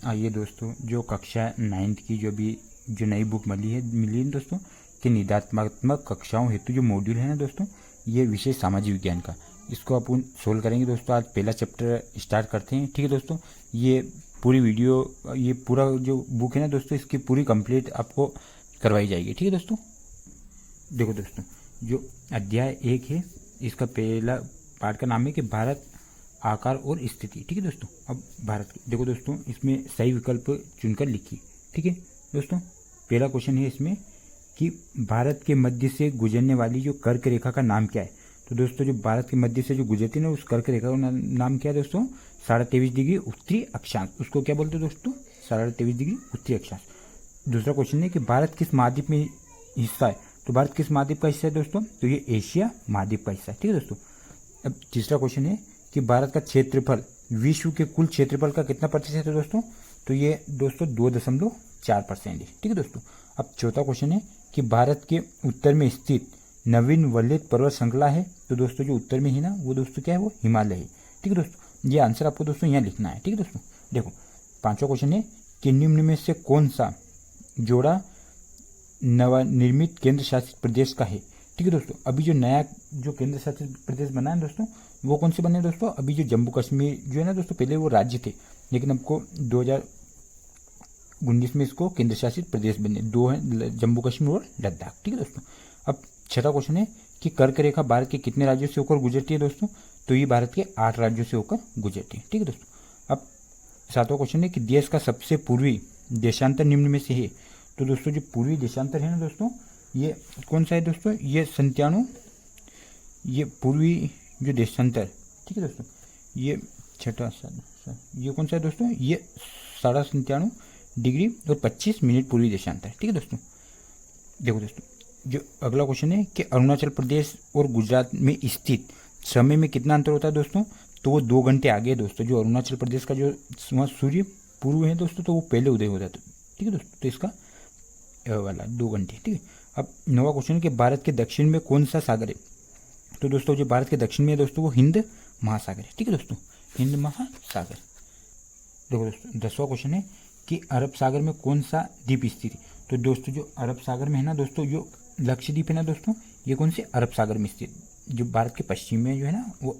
आइए दोस्तों, जो कक्षा 9th की जो नई बुक मिली है दोस्तों, कि निदात्मक कक्षाओं हेतु जो मॉड्यूल है ना दोस्तों, ये विषय सामाजिक विज्ञान का, इसको अपन सोल्व करेंगे दोस्तों। आज पहला चैप्टर स्टार्ट करते हैं, ठीक है दोस्तों। ये पूरी वीडियो, ये पूरा जो बुक है ना दोस्तों, इसकी पूरी कंप्लीट आपको करवाई जाएगी, ठीक है दोस्तों। देखो दोस्तों, जो अध्याय 1 है, इसका पहला पार्ट का नाम है कि भारत, आकार और स्थिति, ठीक है दोस्तों। अब भारत देखो दोस्तों, इसमें सही विकल्प चुनकर लिखिए, ठीक है दोस्तों। पहला क्वेश्चन है इसमें कि भारत के मध्य से गुजरने वाली जो कर्क रेखा का नाम क्या है। तो दोस्तों, जो भारत के मध्य से जो गुजरती है ना, उस कर्क रेखा का नाम क्या है दोस्तों? 23.5 डिग्री उत्तरी अक्षांश। उसको क्या बोलते हैं दोस्तों? 23.5 डिग्री उत्तरी अक्षांश। दूसरा क्वेश्चन है कि भारत किस महाद्वीप में हिस्सा है। तो भारत किस महाद्वीप का हिस्सा है दोस्तों? तो ये एशिया महाद्वीप का हिस्सा है, ठीक है दोस्तों। अब तीसरा क्वेश्चन है कि भारत का क्षेत्रफल विश्व के कुल क्षेत्रफल का कितना प्रतिशत है दोस्तों? तो ये दोस्तों 2.4% है, ठीक है दोस्तों। अब चौथा क्वेश्चन है कि भारत के उत्तर में स्थित नवीन वलित पर्वत श्रृंखला है। तो दोस्तों, जो उत्तर में है ना, वो दोस्तों क्या है? वो हिमालय है, ठीक है दोस्तों। ये आंसर आपको दोस्तों यहाँ लिखना है, ठीक है दोस्तों। देखो, पांचवा क्वेश्चन है कि निम्न में से कौन सा जोड़ा नवनिर्मित केंद्र शासित प्रदेश का है, ठीक है दोस्तों। अभी जो नया जो केंद्र शासित प्रदेश बना है दोस्तों, वो कौन से बने दोस्तों? अभी जो जम्मू कश्मीर जो है ना दोस्तों, पहले वो राज्य थे, लेकिन हमको 2019 में इसको केंद्र शासित प्रदेश बने। दो हैं, जम्मू कश्मीर और लद्दाख, ठीक है दोस्तों। अब छठा क्वेश्चन है कि कर्क रेखा भारत के कितने राज्यों से होकर गुजरती है दोस्तों? तो ये भारत के 8 राज्यों से होकर गुजरती है, ठीक है दोस्तों। अब सातवां क्वेश्चन है कि देश का सबसे पूर्वी देशांतर निम्न में से है। तो दोस्तों, जो पूर्वी देशांतर है ना दोस्तों, ये कौन सा है दोस्तों? ये 97, ये पूर्वी जो देशांतर, ठीक है दोस्तों, ये छठा, ये कौन सा है दोस्तों? ये 97.5 डिग्री और 25 मिनट पूर्वी देशांतर, ठीक है दोस्तों। देखो दोस्तों, जो अगला क्वेश्चन है कि अरुणाचल प्रदेश और गुजरात में स्थित समय में कितना अंतर होता है दोस्तों? तो वो 2 घंटे आगे है दोस्तों। जो अरुणाचल प्रदेश का जो वहाँ सूर्य पूर्व है दोस्तों, तो वो पहले उदय हो जाता है, ठीक है दोस्तों। तो इसका वाला 2 घंटे, ठीक है। अब नवा क्वेश्चन है कि भारत के दक्षिण में कौन सा सागर है। तो दोस्तों, जो भारत के दक्षिण में है दोस्तों, वो हिंद महासागर है, ठीक है दोस्तों, हिंद महासागर। देखो दोस्तों, 10वां क्वेश्चन है कि अरब सागर में कौन सा द्वीप स्थित है। तो दोस्तों, जो अरब सागर में है ना दोस्तों, जो लक्षद्वीप है ना दोस्तों, ये कौन से अरब सागर में स्थित, जो भारत के पश्चिम में जो है ना, वो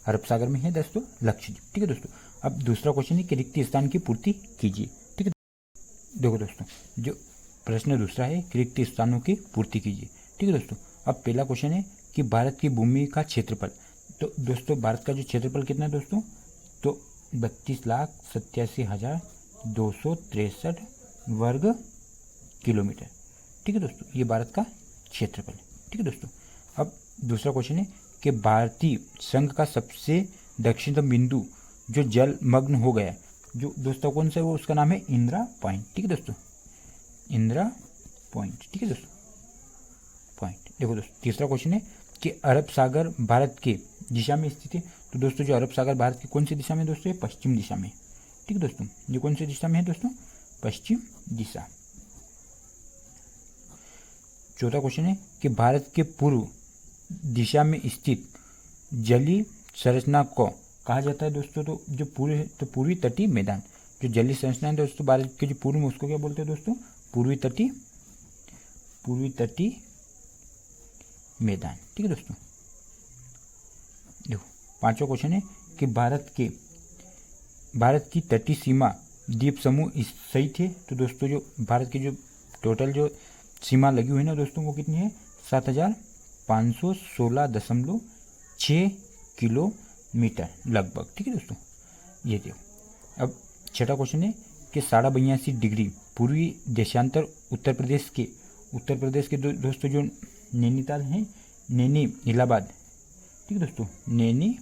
अरब सागर में है दोस्तों, लक्षद्वीप, ठीक है दोस्तों। अब दूसरा क्वेश्चन है कि रिक्त स्थान की पूर्ति कीजिए, ठीक है। देखो दोस्तों, जो प्रश्न दूसरा है कि रिक्त स्थानों की पूर्ति कीजिए, ठीक है दोस्तों। अब पहला क्वेश्चन है कि भारत की भूमि का क्षेत्रफल। तो दोस्तों, भारत का जो क्षेत्रफल कितना है दोस्तों? तो 32,87,263 वर्ग किलोमीटर, ठीक है दोस्तों, ये भारत का क्षेत्रफल है, ठीक है दोस्तों। अब दूसरा क्वेश्चन है कि भारतीय संघ का सबसे दक्षिणतम बिंदु जो जलमग्न हो गया, जो दोस्तों कौन सा है? वो उसका नाम है इंदिरा पॉइंट, ठीक है दोस्तों, इंदिरा पॉइंट, ठीक है दोस्तों, पॉइंट। देखो दोस्तों, तीसरा क्वेश्चन है कि अरब सागर भारत के दिशा में स्थित है। तो दोस्तों, जो अरब सागर भारत की कौन सी दिशा में दोस्तों? ये पश्चिम दिशा में, ठीक है दोस्तों। ये कौन सी दिशा में है दोस्तों? पश्चिम दिशा। चौथा क्वेश्चन है कि भारत के पूर्व दिशा में स्थित जलीय संरचना को कहा जाता है दोस्तों? तो जो पूर्वी तटीय मैदान, जो जलीय संरचना है दोस्तों भारत के जो पूर्व में, उसको क्या बोलते हैं दोस्तों? पूर्वी तटीय मैदान, ठीक है दोस्तों। देखो, पांचवा क्वेश्चन है कि भारत की तटीय सीमा द्वीप समूह सही थे। तो दोस्तों, जो भारत की जो टोटल जो सीमा लगी हुई है ना दोस्तों, वो कितनी है? 7,516.6 किलोमीटर लगभग, ठीक है दोस्तों, ये देखो। अब छठा क्वेश्चन है कि 82 डिग्री पूर्वी देशांतर उत्तर प्रदेश के दोस्तों जो नैनीताल है, नैनी इलाहाबाद, ठीक है दोस्तों, नैनी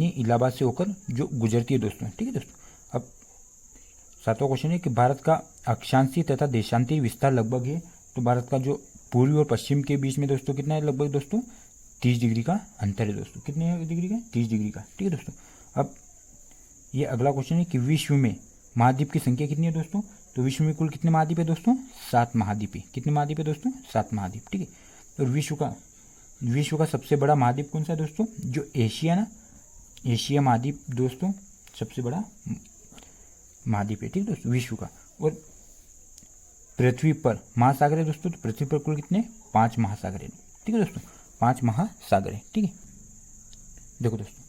इलाहाबाद से होकर जो गुजरती है दोस्तों, ठीक है दोस्तों। अब सातवां क्वेश्चन है कि भारत का अक्षांशीय तथा देशांतरीय विस्तार लगभग है। तो भारत का जो पूर्वी और पश्चिम के बीच में दोस्तों कितना है? लगभग दोस्तों 30 डिग्री का अंतर है दोस्तों। कितने डिग्री का? 30 डिग्री का, ठीक है दोस्तों। अब ये अगला क्वेश्चन है कि विश्व में महाद्वीप की संख्या कितनी है दोस्तों? तो विश्व में कुल कितने महाद्वीप है दोस्तों? 7 महाद्वीप है। कितने महाद्वीप है दोस्तों? 7 महाद्वीप, ठीक है। और विश्व का सबसे बड़ा महाद्वीप कौन सा है दोस्तों? जो एशिया ना, एशिया महाद्वीप दोस्तों सबसे बड़ा महाद्वीप है, ठीक है दोस्तों, विश्व का। और पृथ्वी पर महासागर है दोस्तों, तो पृथ्वी पर कुल कितने 5 महासागर है, ठीक है दोस्तों, 5 महासागर है, ठीक है। देखो दोस्तों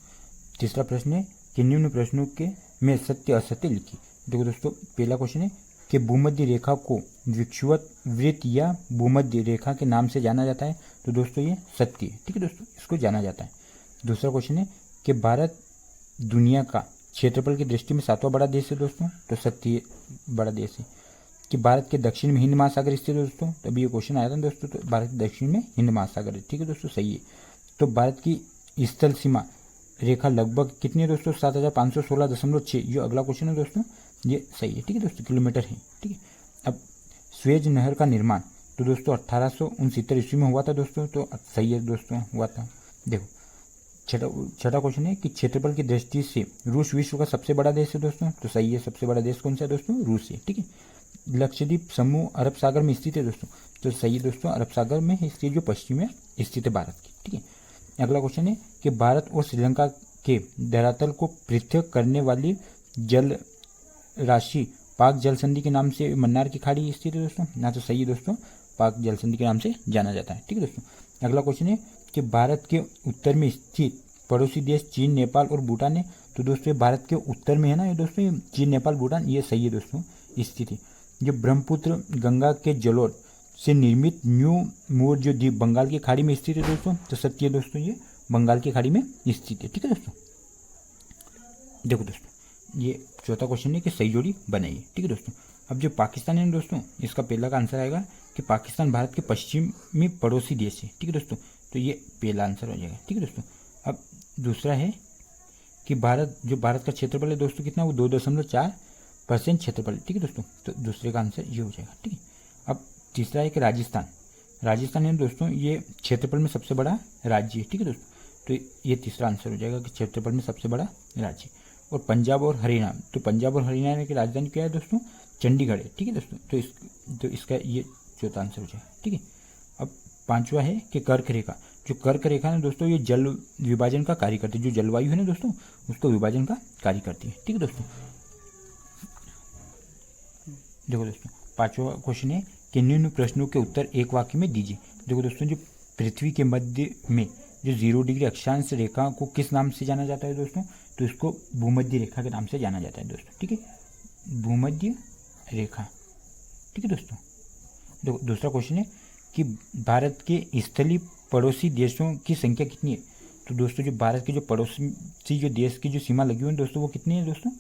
तीसरा प्रश्न है कि निम्न प्रश्नों के में सत्य असत्य लिखिए। देखो दोस्तों पहला क्वेश्चन है कि भूमध्य रेखा को विषुवत वृत्त या भूमध्य रेखा के नाम से जाना जाता है, तो दोस्तों ये सत्य है, ठीक है दोस्तों, इसको जाना जाता है। दूसरा क्वेश्चन है कि भारत दुनिया का क्षेत्रफल की दृष्टि में 7वां बड़ा देश है दोस्तों, तो सत्य बड़ा देश है। कि भारत के दक्षिण में हिंद महासागर स्थित है दोस्तों, तो अभी ये क्वेश्चन आया था दोस्तों, तो भारत के दक्षिण में हिंद महासागर है, ठीक है दोस्तों, सही है। तो भारत की स्थल सीमा रेखा लगभग कितनी है दोस्तों 7516.6, ये अगला क्वेश्चन है दोस्तों, ये सही है, ठीक है दोस्तों, किलोमीटर है, ठीक है। अब स्वेज नहर का निर्माण तो दोस्तों 1869 ईस्वी में हुआ था दोस्तों, तो सही है दोस्तों, हुआ था। देखो छठा क्वेश्चन है कि क्षेत्रफल की दृष्टि से रूस विश्व का सबसे बड़ा देश है दोस्तों, तो सही है, सबसे बड़ा देश कौन सा है दोस्तों, रूस है, ठीक है। लक्षद्वीप समूह अरब सागर में स्थित है दोस्तों, तो सही है दोस्तों, अरब सागर में स्थित जो पश्चिम में स्थित है भारत की, ठीक है। अगला क्वेश्चन है कि भारत और श्रीलंका के धरातल को पृथक करने वाली जल राशि पाक जल संधि के नाम से मन्नार की खाड़ी स्थित है दोस्तों, ना, तो सही है दोस्तों, पाक जल संधि के नाम से जाना जाता है, ठीक है दोस्तों। अगला क्वेश्चन है कि भारत के उत्तर में स्थित पड़ोसी देश चीन नेपाल और भूटान है, तो दोस्तों भारत के उत्तर में है ना ये दोस्तों, ये चीन नेपाल भूटान, ये सही है दोस्तों स्थिति। जो ब्रह्मपुत्र गंगा के जलोढ़ से निर्मित न्यू मोर जो द्वीप बंगाल की खाड़ी में स्थित है दोस्तों, तो सत्य है दोस्तों, ये बंगाल की खाड़ी में स्थित है, ठीक है दोस्तों। देखो दोस्तों ये चौथा क्वेश्चन है कि सही जोड़ी बनाइए, ठीक है दोस्तों। अब जो पाकिस्तान है दोस्तों, इसका पहला का आंसर आएगा कि पाकिस्तान भारत के पश्चिमी पड़ोसी देश है, ठीक है दोस्तों, तो ये पहला आंसर हो जाएगा, ठीक है दोस्तों। अब दूसरा है कि भारत का क्षेत्रफल है दोस्तों कितना, वो 2.4% क्षेत्रफल, ठीक है दोस्तों, तो दूसरे का आंसर ये हो जाएगा, ठीक है। अब तीसरा है कि राजस्थान है दोस्तों, ये क्षेत्रफल में सबसे बड़ा राज्य है, ठीक है दोस्तों, तो ये तीसरा आंसर हो जाएगा कि क्षेत्रफल में सबसे बड़ा राज्य। और पंजाब और हरियाणा, तो पंजाब और हरियाणा की राजधानी क्या है दोस्तों, चंडीगढ़ है, ठीक है दोस्तों, तो इसका ये चौथा आंसर हो जाएगा, ठीक है। अब पांचवा है कि कर्क रेखा, जो कर्क रेखा है दोस्तों, ये जल विभाजन का कार्य करती है, जो जलवायु है ना दोस्तों, उसको विभाजन का कार्य करती है, ठीक है दोस्तों। देखो दोस्तों पांचवा क्वेश्चन है कि निम्न प्रश्नों के उत्तर एक वाक्य में दीजिए। देखो दोस्तों जो पृथ्वी के मध्य में जो 0 डिग्री अक्षांश रेखा को किस नाम से जाना जाता है दोस्तों, तो इसको भूमध्य रेखा के नाम से जाना जाता है दोस्तों, ठीक है, भूमध्य रेखा, ठीक है दोस्तों। देखो दूसरा क्वेश्चन है कि भारत के स्थलीय पड़ोसी देशों की संख्या कितनी है, तो दोस्तों जो भारत के जो पड़ोसी जो देश की जो सीमा लगी हुई है दोस्तों, वो कितनी है दोस्तों,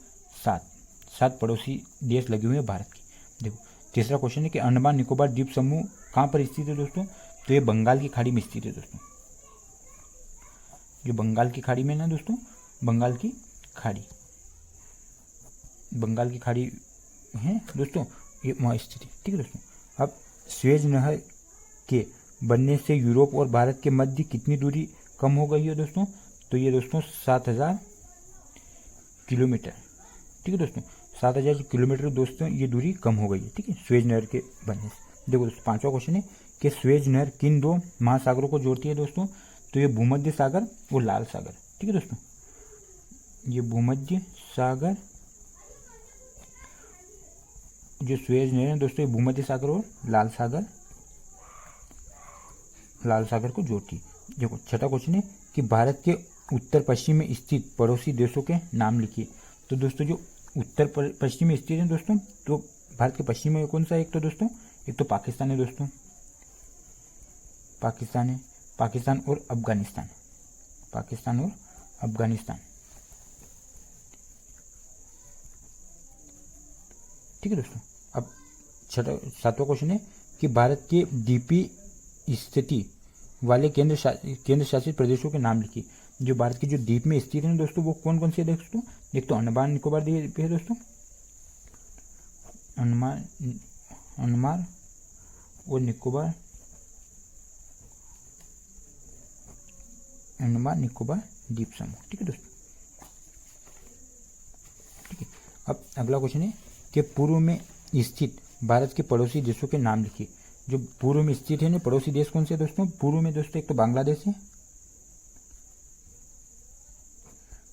7 पड़ोसी देश लगे हुए हैं भारत की। देखो तीसरा क्वेश्चन है कि अंडमान निकोबार द्वीप समूह कहाँ पर स्थित है दोस्तों, तो ये बंगाल की खाड़ी में स्थित है दोस्तों, जो बंगाल की खाड़ी में ना दोस्तों, बंगाल की खाड़ी है दोस्तों, ये वहाँ स्थित है, ठीक है दोस्तों। अब स्वेज नहर के बनने से यूरोप और भारत के मध्य कितनी दूरी कम हो गई है दोस्तों, तो ये दोस्तों 7000 किलोमीटर, ठीक है दोस्तों, 7000 किलोमीटर दोस्तों ये दूरी कम हो गई है, ठीक है, स्वेज नहर के बनने से। देखो दोस्तों पांचवा क्वेश्चन है कि स्वेज नहर किन 2 महासागरों को जोड़ती है दोस्तों, तो ये भूमध्य सागर और लाल सागर, ठीक है दोस्तों, ये भूमध्य सागर जो स्वेज नहर है दोस्तों, ये भूमध्य सागर और लाल सागर को जोड़ती है। देखो छठा क्वेश्चन है कि भारत के उत्तर पश्चिम में स्थित पड़ोसी देशों के नाम लिखिए। तो दोस्तों जो उत्तर पश्चिम में स्थित है दोस्तों, तो भारत के पश्चिम में कौन सा है, एक तो दोस्तों एक तो पाकिस्तान है दोस्तों, पाकिस्तान और अफगानिस्तान, ठीक है दोस्तों। अब सातवां क्वेश्चन है कि भारत के द्वीपीय स्थिति वाले केंद्र शासित प्रदेशों के नाम लिखिए। जो भारत के जो द्वीप में स्थित है दोस्तों, वो कौन कौन से है दोस्तों, एक तो अंडमान निकोबार द्वीप है दोस्तों, अंडमान और निकोबार द्वीप समूह, ठीक है दोस्तों, ठीक है। अब अगला क्वेश्चन है कि पूर्व में स्थित भारत के पड़ोसी देशों के नाम लिखिए। जो पूर्व में स्थित है ना पड़ोसी देश कौन से दोस्तों, पूर्व में दोस्तों एक तो बांग्लादेश है,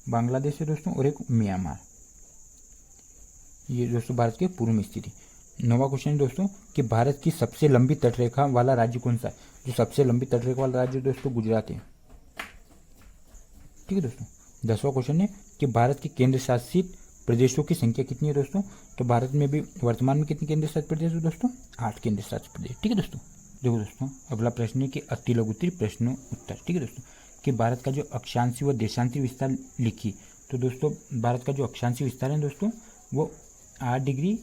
बांग्लादेश है दोस्तों, और एक म्यांमार। ये दोस्तों भारत के पूर्व में स्थित है। 9वां क्वेश्चन है दोस्तों कि भारत की सबसे लंबी तटरेखा वाला राज्य कौन सा है? जो सबसे लंबी तटरेखा वाला राज्य दोस्तों गुजरात है। ठीक है दोस्तों। 10वां क्वेश्चन है कि भारत के केंद्र शासित प्रदेशों की संख्या कितनी है दोस्तों? तो भारत में भी वर्तमान में कितने केंद्र शासित प्रदेश है दोस्तों? 8 केंद्र शासित प्रदेश। ठीक है दोस्तों। देखो दोस्तों, अगला प्रश्न है कि अति लघुत्तरी प्रश्नों उत्तर। ठीक है दोस्तों, कि भारत का जो अक्षांशीय व देशांतरी विस्तार लिखी। तो दोस्तों भारत का जो अक्षांशीय विस्तार है दोस्तों वो 8 डिग्री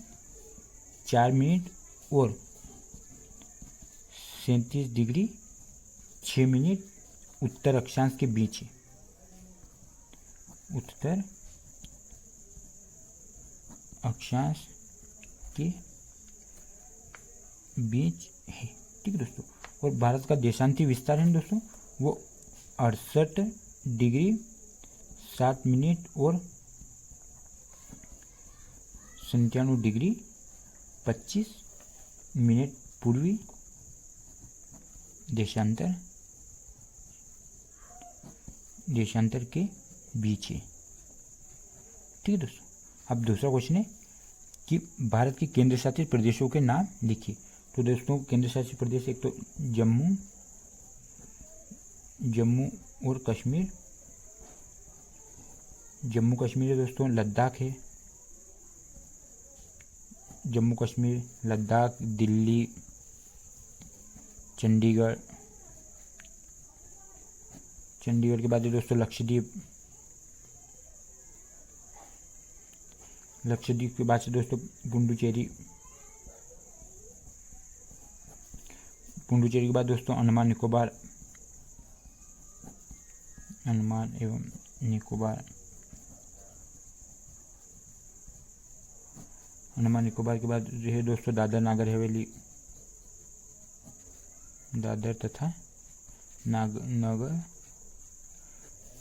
4 मिनट और 37 डिग्री 6 मिनट उत्तर अक्षांश के बीच है। उत्तर अक्षांश के बीच है। ठीक है दोस्तों। और भारत का देशांतरी विस्तार है दोस्तों वो 68 डिग्री 7 मिनट और 97 डिग्री 25 मिनट पूर्वी देशांतर के बीच है। ठीक है दोस्तों। अब दूसरा क्वेश्चन है कि भारत के केंद्र शासित प्रदेशों के नाम लिखिए। तो दोस्तों केंद्र शासित प्रदेश एक तो जम्मू और कश्मीर, जम्मू कश्मीर है दोस्तों, लद्दाख है, जम्मू कश्मीर, लद्दाख, दिल्ली, चंडीगढ़ के बाद है दोस्तों लक्षद्वीप के बाद से दोस्तों पुडुचेरी के बाद दोस्तों अंडमान एवं निकोबार के बाद जो है दोस्तों दादर तथा नगर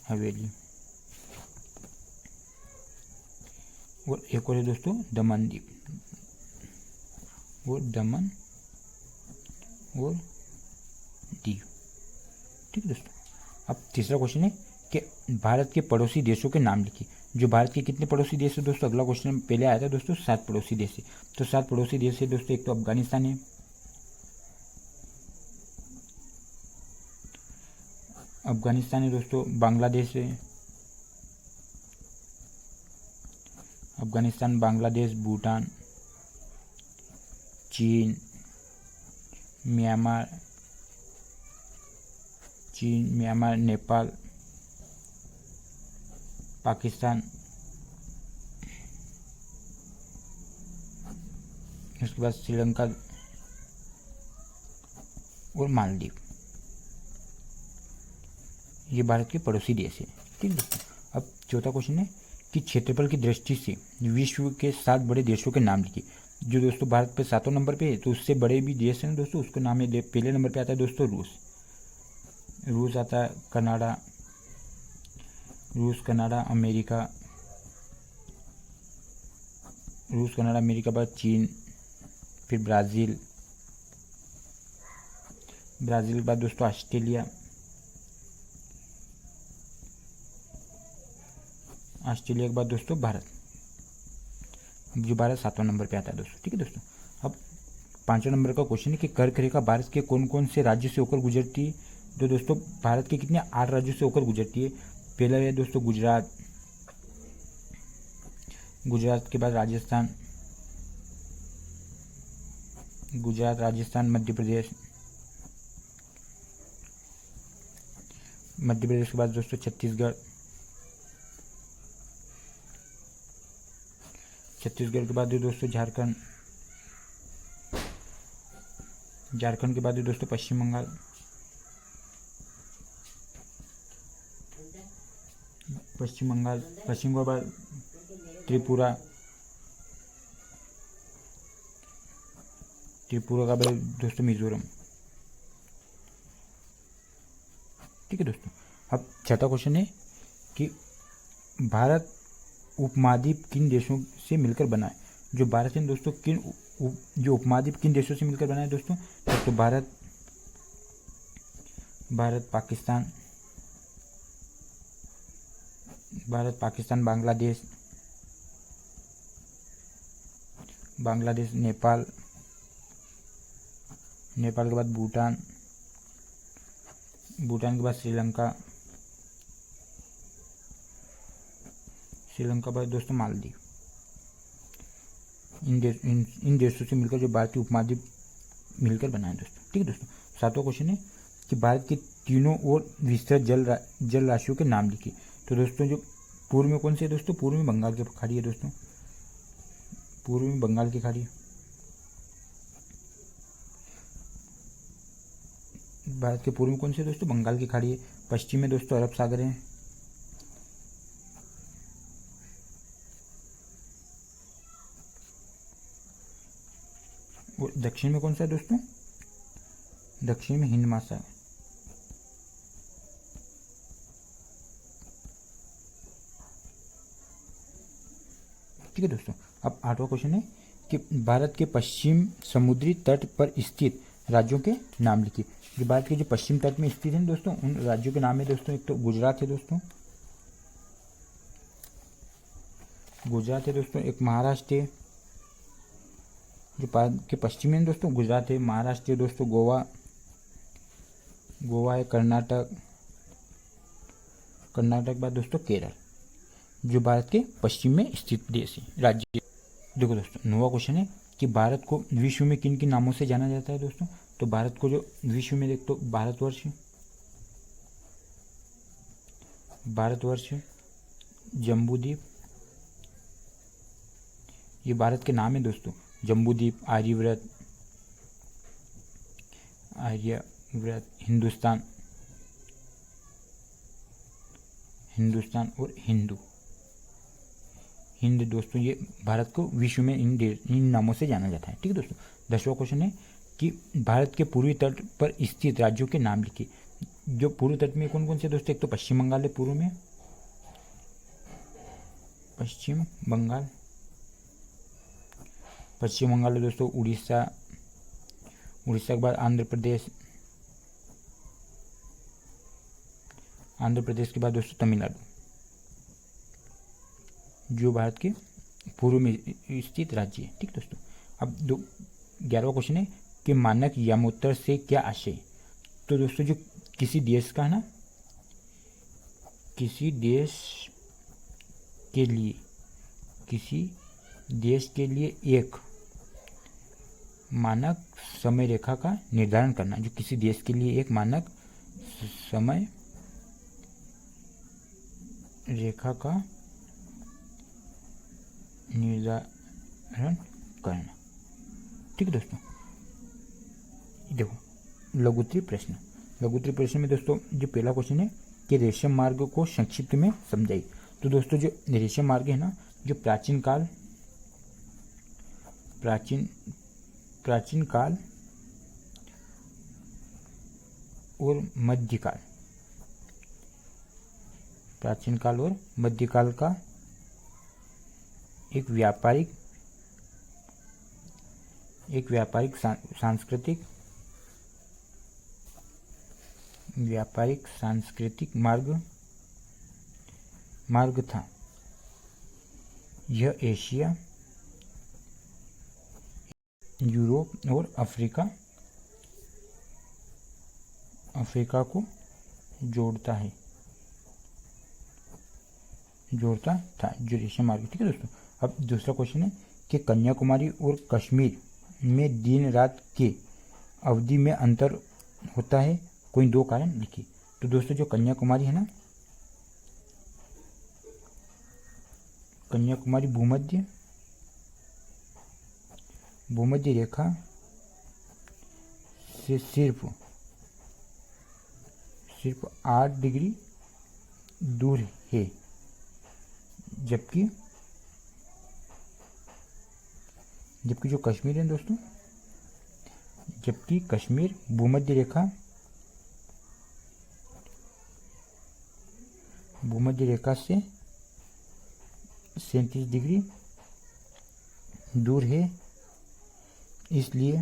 हवेली, और एक और है दोस्तों दमन द्वीप और दीव। ठीक है दोस्तों। अब तीसरा क्वेश्चन है कि भारत के पड़ोसी देशों के नाम लिखिए। जो भारत के कितने पड़ोसी देश है दोस्तों? अगला क्वेश्चन पहले आया था दोस्तों 7 पड़ोसी देश है। तो 7 पड़ोसी देश है दोस्तों। एक तो अफगानिस्तान है, दोस्तों बांग्लादेश है, अफगानिस्तान, बांग्लादेश, भूटान, चीन, म्यांमार, नेपाल, पाकिस्तान, उसके बाद श्रीलंका और मालदीव। ये भारत के पड़ोसी देश है। ठीक है दोस्तों। अब चौथा क्वेश्चन है कि क्षेत्रफल की दृष्टि से विश्व के 7 बड़े देशों के नाम लिखिए। जो दोस्तों भारत पे 7वें नंबर पे है, तो उससे बड़े भी देश हैं दोस्तों, उसका नाम है। पहले नंबर पे आता है दोस्तों रूस आता है, कनाडा, अमेरिका, बाद चीन, फिर ब्राज़ील के बाद दोस्तों ऑस्ट्रेलिया के बाद दोस्तों भारत, जो भारत 7वें नंबर पे आता है दोस्तों। ठीक है दोस्तों। अब 5वें नंबर का क्वेश्चन है कि कर्क रेखा भारत के कौन कौन से राज्यों से होकर गुजरती है? तो दोस्तों भारत के कितने 8 राज्यों से होकर गुजरती है। पहला है दोस्तों गुजरात के बाद राजस्थान, मध्य प्रदेश के बाद दोस्तों छत्तीसगढ़ के बाद दोस्तों झारखंड के बाद दोस्तों पश्चिम बंगाल, पश्चिम के बाद त्रिपुरा का बाद दोस्तों मिजोरम। ठीक है दोस्तों। अब छठा क्वेश्चन है कि भारत उपमहाद्वीप किन देशों से मिलकर बना है? जो भारत है दोस्तों जो उपमहाद्वीप किन देशों से मिलकर बना है दोस्तों? तो भारत, भारत, पाकिस्तान, बांग्लादेश, नेपाल, नेपाल के बाद भूटान, भूटान के बाद श्रीलंका, श्रीलंका के बाद दोस्तों मालदीव। इन देशों से मिलकर जो भारत की उपमहाद्वीप मिलकर बना है दोस्तों। ठीक है दोस्तों। 7वां क्वेश्चन है कि भारत के तीनों ओर विस्तृत जल राशियों के नाम लिखिए। तो दोस्तों जो पूर्व में कौन से है दोस्तों? पूर्व में बंगाल की खाड़ी है दोस्तों, पूर्व में बंगाल की खाड़ी। भारत के पूर्व में कौन से है दोस्तों? बंगाल की खाड़ी है। पश्चिम में दोस्तों अरब सागर है। और दक्षिण में कौन सा है दोस्तों? दक्षिण में हिंद महासागर। ठीक है दोस्तों। अब 8वां क्वेश्चन है कि भारत के पश्चिम समुद्री तट पर स्थित राज्यों के नाम लिखिए। जो भारत के जो पश्चिम तट में स्थित है दोस्तों, उन राज्यों के नाम है दोस्तों। एक तो गुजरात है दोस्तों, गुजरात है दोस्तों। एक महाराष्ट्र है, जो भारत के पश्चिम में दोस्तों गुजरात है। महाराष्ट्र है दोस्तों, गोवा, गोवा है। कर्नाटक, कर्नाटक के बाद दोस्तों केरल, जो भारत के पश्चिम में स्थित देश है, राज्य। देखो दोस्तों 9वां क्वेश्चन है कि भारत को विश्व में किन किन नामों से जाना जाता है दोस्तों? तो भारत को जो विश्व में देख तो भारतवर्ष, भारतवर्ष, जम्बूद्वीप, ये भारत के नाम है दोस्तों। जम्बूद्वीप, आर्यव्रत, आर्यव्रत, हिंदुस्तान, हिंदुस्तान और हिंदू, हिंद दोस्तों, ये भारत को विश्व में इन नामों से जाना जाता है। ठीक है दोस्तों। 10वां क्वेश्चन है कि भारत के पूर्वी तट पर स्थित राज्यों के नाम लिखिए। जो पूर्वी तट में कौन कौन से दोस्तों? एक तो पश्चिम बंगाल है पूर्व में, पश्चिम बंगाल, पश्चिम बंगाल है दोस्तों। उड़ीसा, उड़ीसा के बाद आंध्र प्रदेश, आंध्र प्रदेश के बाद दोस्तों तमिलनाडु, जो भारत के पूर्व में स्थित राज्य है। ठीक दोस्तों। अब 11वां क्वेश्चन है कि मानक यामोत्तर से क्या आशय? तो दोस्तों जो किसी देश का ना, किसी देश के लिए, किसी देश के लिए एक मानक समय रेखा का निर्धारण करना। जो किसी देश के लिए एक मानक समय रेखा का निर्धारण करना। ठीक है दोस्तों। देखो लघुत्तरी प्रश्न, लघुत्तरी प्रश्न में दोस्तों जो पहला क्वेश्चन है कि रेशम मार्ग को संक्षिप्त में समझाइए। तो दोस्तों जो रेशम मार्ग है ना, जो प्राचीन काल और मध्यकाल, प्राचीन काल और मध्यकाल का एक व्यापारिक सांस्कृतिक मार्ग था। यह एशिया, यूरोप और अफ्रीका को जोड़ता था, जो रेशम मार्ग। ठीक है दोस्तों। अब दूसरा क्वेश्चन है कि कन्याकुमारी और कश्मीर में दिन रात के अवधि में अंतर होता है, कोई 2 कारण लिखिए। तो दोस्तों जो कन्याकुमारी है ना, कन्याकुमारी भूमध्य रेखा से सिर्फ 8 डिग्री दूर है, जबकि जो कश्मीर है दोस्तों, जबकि कश्मीर भूमध्य रेखा से 37 डिग्री दूर है। इसलिए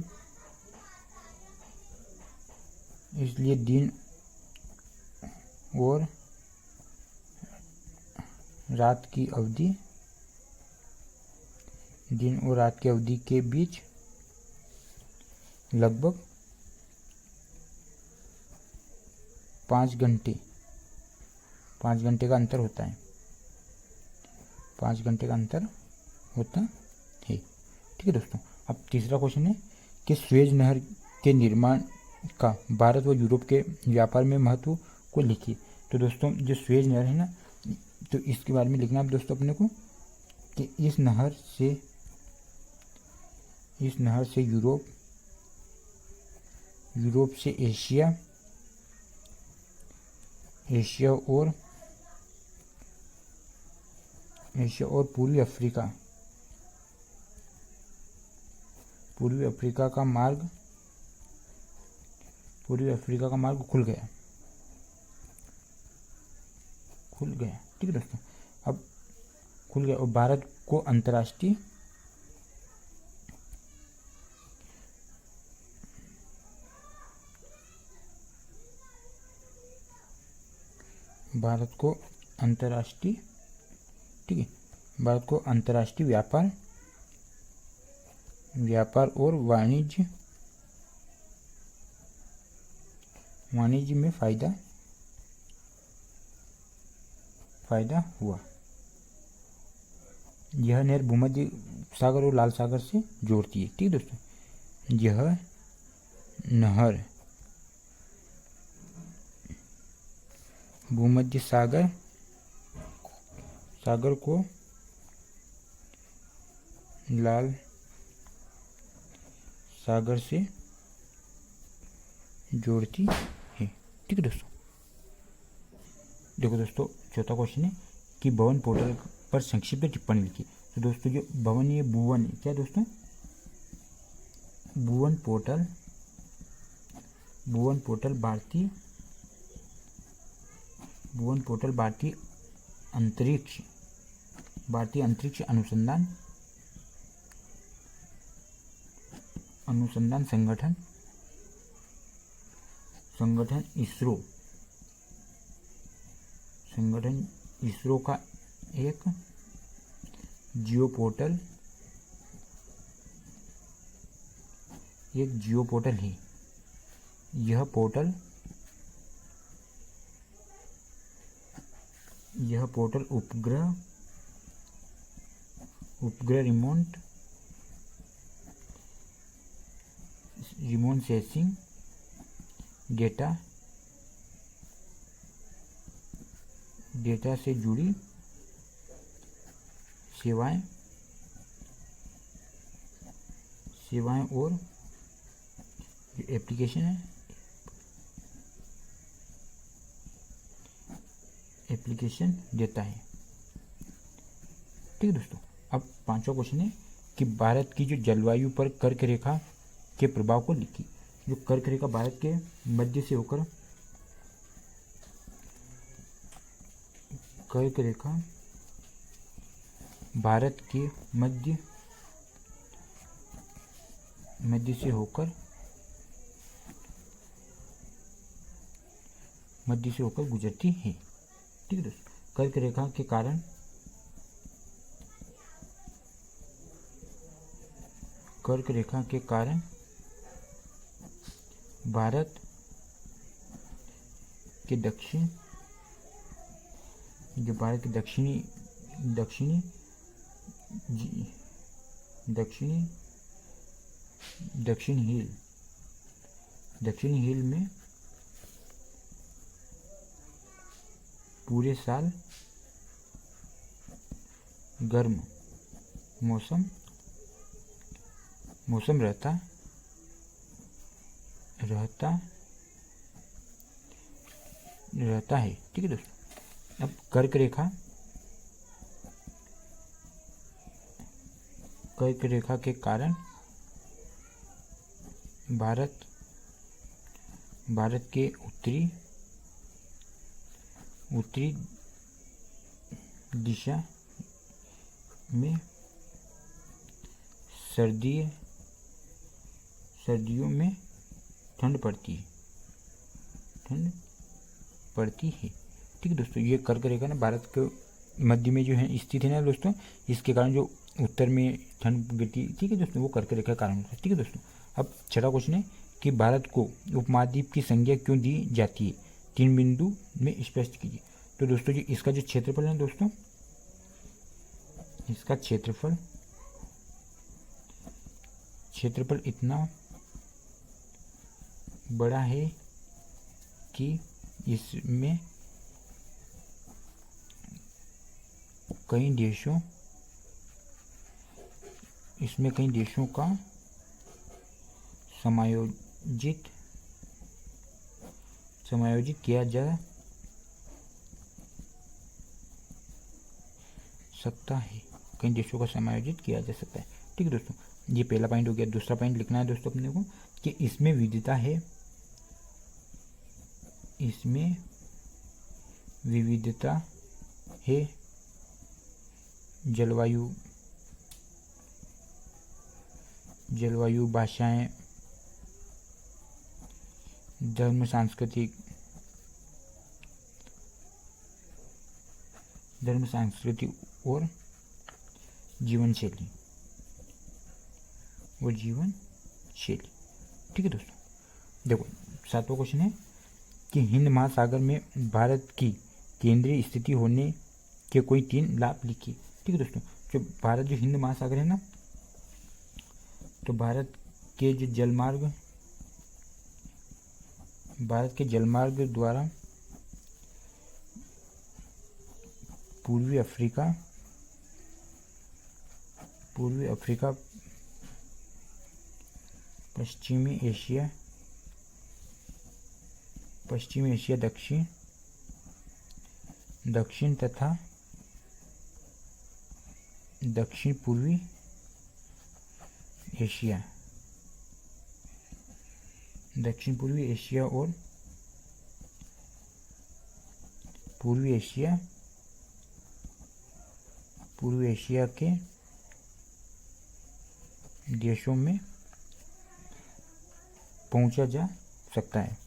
दिन और रात की अवधि, दिन और रात की अवधि के बीच लगभग 5 घंटे, 5 घंटे का अंतर होता है, 5 घंटे का अंतर होता है। ठीक है दोस्तों। अब तीसरा क्वेश्चन है कि स्वेज नहर के निर्माण का भारत व यूरोप के व्यापार में महत्व को लिखिए। तो दोस्तों जो स्वेज नहर है ना, तो इसके बारे में लिखना है दोस्तों अपने को कि इस नहर से यूरोप से एशिया और पूर्वी अफ्रीका का मार्ग खुल गया। ठीक है दोस्तों। अब खुल गया और भारत को अंतर्राष्ट्रीय ठीक है, भारत को अंतर्राष्ट्रीय व्यापार और वाणिज्य में फायदा हुआ। यह नहर भूमध्य सागर और लाल सागर से जोड़ती है। ठीक है दोस्तों, यह नहर भूमध्य सागर को लाल सागर से जोड़ती है। ठीक है दोस्तों। देखो दोस्तों चौथा क्वेश्चन है कि भवन पोर्टल पर संक्षिप्त टिप्पणी लिखी। तो दोस्तों जो भवन ये भुवन है, क्या दोस्तों, भुवन पोर्टल भारतीय अंतरिक्ष अनुसंधान संगठन इसरो का एक जियो पोर्टल है। यह पोर्टल उपग्रह रिमोट सेंसिंग डेटा से जुड़ी सेवाएं और एप्लीकेशन देता है। ठीक है दोस्तों। अब पांचवा क्वेश्चन है कि भारत की जो जलवायु पर कर्क रेखा के प्रभाव को लिखी। जो कर्क रेखा भारत के मध्य से होकर भारत के मध्य से होकर गुजरती है। ठीक है दोस्तों। कर्क रेखा के कारण भारत के दक्षिणी हिल में पूरे साल गर्म मौसम रहता है। ठीक है दोस्तों। अब कर्क रेखा के कारण भारत के उत्तरी दिशा में सर्दियों में ठंड पड़ती है। ठीक है दोस्तों। ये कर्क रेखा ना भारत के मध्य में जो है स्थित है ना दोस्तों, इसके कारण जो उत्तर में ठंड गिरती, ठीक है दोस्तों, वो कर्क रेखा कारण होता है। ठीक है दोस्तों, अब छठा क्वेश्चन है कि भारत को उपमहाद्वीप की संज्ञा क्यों दी जाती है, 3 बिंदु में स्पष्ट कीजिए। तो दोस्तों जी इसका जो क्षेत्रफल है दोस्तों, इसका क्षेत्रफल इतना बड़ा है कि इसमें कई देशों का समायोजित किया जा सकता है, कई देशों का समायोजित किया जा सकता है। ठीक है दोस्तों, ये पहला पॉइंट हो गया। दूसरा पॉइंट लिखना है दोस्तों अपने को कि इसमें विविधता है, जलवायु, भाषाएं, धर्म, संस्कृति और जीवन शैली। ठीक है दोस्तों, देखो सातवां क्वेश्चन है कि हिंद महासागर में भारत की केंद्रीय स्थिति होने के कोई 3 लाभ लिखिए। ठीक है दोस्तों, जो भारत जो हिंद महासागर है ना, तो भारत के जलमार्ग द्वारा पूर्वी अफ्रीका, पश्चिमी एशिया, दक्षिण तथा दक्षिण पूर्वी एशिया और पूर्वी एशिया के देशों में पहुंचा जा सकता है।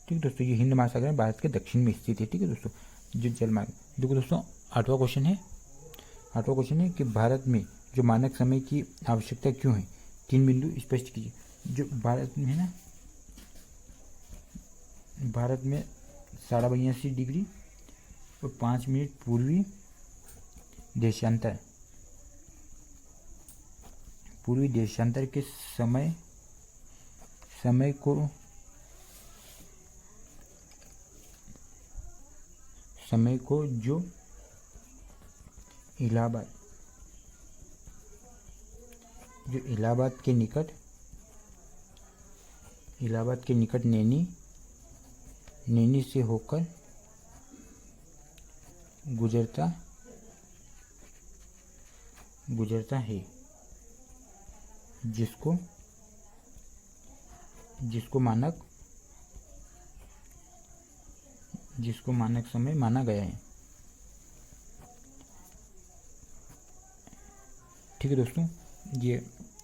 ठीक है दोस्तों, ये हिंद महासागर में भारत के दक्षिण में स्थित है। ठीक है दोस्तों, जो जलमार्ग। देखो दोस्तों आठवां क्वेश्चन है कि भारत में जो मानक समय की आवश्यकता क्यों है, 3 बिंदु स्पष्ट कीजिए। जो भारत में है ना, भारत में 82.5 डिग्री और 5 मिनट पूर्वी देशांतर के समय को जो इलाहाबाद के निकट नैनी से होकर गुजरता है, जिसको मानक समय माना गया है। ठीक है दोस्तों, ये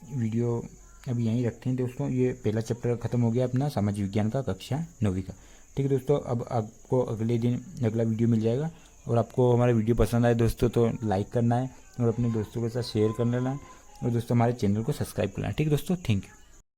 वीडियो अभी यहीं रखते हैं दोस्तों। ये पहला चैप्टर खत्म हो गया अपना सामाजिक विज्ञान का कक्षा 9वीं का। ठीक है दोस्तों, अब आपको अगले दिन अगला वीडियो मिल जाएगा। और आपको हमारा वीडियो पसंद आए दोस्तों तो लाइक करना है और अपने दोस्तों के साथ शेयर करना है, और दोस्तों हमारे चैनल को सब्सक्राइब करना है। ठीक है दोस्तों, थैंक यू।